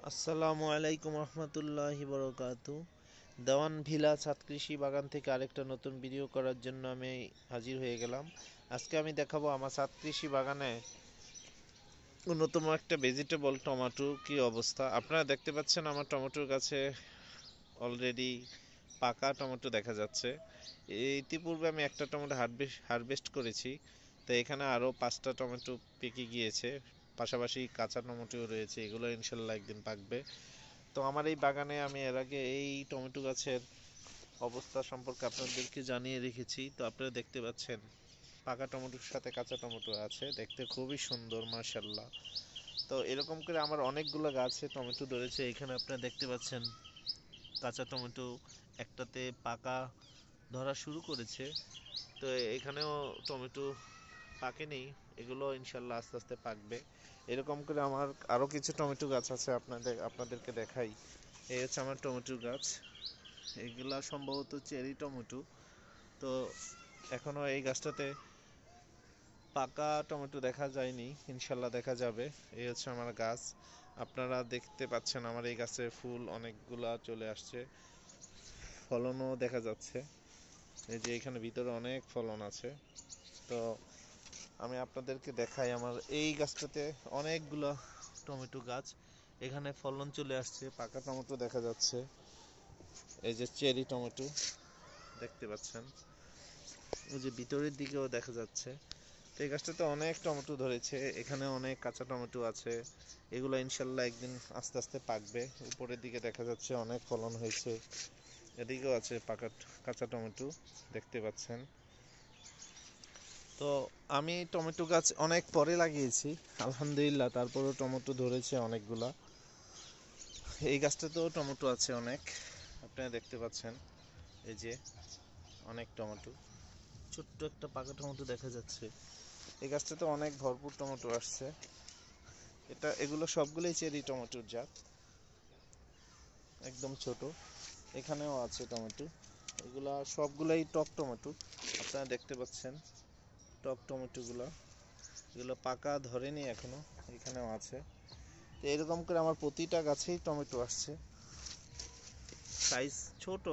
আসসালামু আলাইকুম রহমতুল্লাহি বরকাতু। দেওয়ান ভিলা ছাদ কৃষি বাগান থেকে আরেকটা নতুন ভিডিও করার জন্য আমি হাজির হয়ে গেলাম। আজকে আমি দেখাবো আমার ছাদ কৃষি বাগানে অন্যতম একটা ভেজিটেবল টমেটো কি অবস্থা। আপনারা দেখতে পাচ্ছেন আমার টমেটোর গাছে অলরেডি পাকা টমেটো দেখা যাচ্ছে। ইতিপূর্বে আমি একটা টমেটো হারভেস্ট করেছি, তো এখানে আরও 5টা টমেটো পেকে গিয়েছে, পাশাপাশি কাঁচা টমেটোও রয়েছে, এগুলো ইনশাল্লাহ একদিন পাকবে। তো আমার এই বাগানে আমি এর আগে এই টমেটো গাছের অবস্থা সম্পর্কে আপনাদেরকে জানিয়ে রেখেছি। তো আপনারা দেখতে পাচ্ছেন পাকা টমেটোর সাথে কাঁচা টমেটো আছে, দেখতে খুবই সুন্দর মাশাল্লাহ। তো এরকম করে আমার অনেকগুলো গাছে টমেটো ধরেছে। এখানে আপনারা দেখতে পাচ্ছেন কাঁচা টমেটো একটাতে পাকা ধরা শুরু করেছে। তো এখানেও টমেটো পাকেনি, এগুলো ইনশাল্লাহ আস্তে আস্তে পাকবে। এরকম করে আমার আরও কিছু টমেটো গাছ আছে, আপনাদেরকে দেখাই। এই হচ্ছে আমার টমেটো গাছ, এগুলা সম্ভবত চেরি টমেটো। তো এখনো এই গাছটাতে পাকা টমেটো দেখা যায়নি, ইনশাল্লাহ দেখা যাবে। এই হচ্ছে আমার গাছ, আপনারা দেখতে পাচ্ছেন আমার এই গাছের ফুল অনেকগুলা চলে আসছে, ফলনও দেখা যাচ্ছে। এই যে এখানে ভিতরে অনেক ফলন আছে। তো আমি আপনাদেরকে দেখাই আমার এই গাছটাতে অনেকগুলো টমেটো গাছ, এখানে ফলন চলে আসছে, পাকা টমেটো দেখা যাচ্ছে। এই যে চেরি টমেটো দেখতে পাচ্ছেন, ওই যে ভিতরের দিকেও দেখা যাচ্ছে। তো এই গাছটাতে অনেক টমেটো ধরেছে, এখানে অনেক কাঁচা টমেটো আছে, এগুলো ইনশাল্লাহ একদিন আস্তে আস্তে পাকবে। উপরের দিকে দেখা যাচ্ছে অনেক ফলন হয়েছে, এদিকেও আছে পাকা কাঁচা টমেটো দেখতে পাচ্ছেন। তো আমি টমেটো গাছ অনেক পরে লাগিয়েছি আলহামদুলিল্লাহ, তারপরেও টমেটো ধরেছে অনেকগুলা। এই গাছটাতেও টমেটো আছে অনেক, আপনারা দেখতে পাচ্ছেন। এই যে অনেক টমেটো, ছোট্ট একটা পাকা টমেটো দেখা যাচ্ছে। এই গাছটাতে অনেক ভরপুর টমেটো আসছে। এগুলো সবগুলোই চেরি টমেটোর জাত, একদম ছোট। এখানেও আছে টমেটো, এগুলা সবগুলাই টক টমেটো, আপনারা দেখতে পাচ্ছেন টক টমেটোগুলো। এগুলো পাকা ধরেনি এখনো, এখানেও আছে। তো এরকম করে আমার প্রতিটা গাছেই টমেটো আসছে, সাইজ ছোট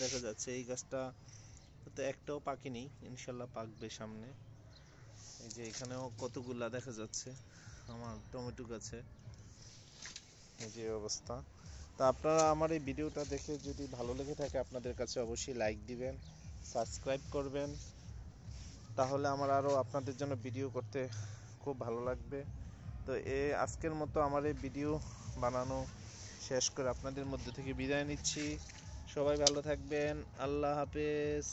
দেখা যাচ্ছে। এই গাছটা তো একটাও পাকেনি, ইনশাল্লাহ পাকবে সামনে। এই যে এখানেও কতগুলা দেখা যাচ্ছে আমার টমেটো গাছে, এই যে অবস্থা। তা আপনারা আমার এই ভিডিওটা দেখে যদি ভালো লেগে থাকে আপনাদের কাছে অবশ্যই লাইক দিবেন, সাবস্ক্রাইব করবেন, তাহলে আমার আরও আপনাদের জন্য ভিডিও করতে খুব ভালো লাগবে। তো আজকের মতো আমার এই ভিডিও বানানো শেষ করে আপনাদের মধ্যে থেকে বিদায় নিচ্ছি। সবাই ভালো থাকবেন, আল্লাহ হাফেজ।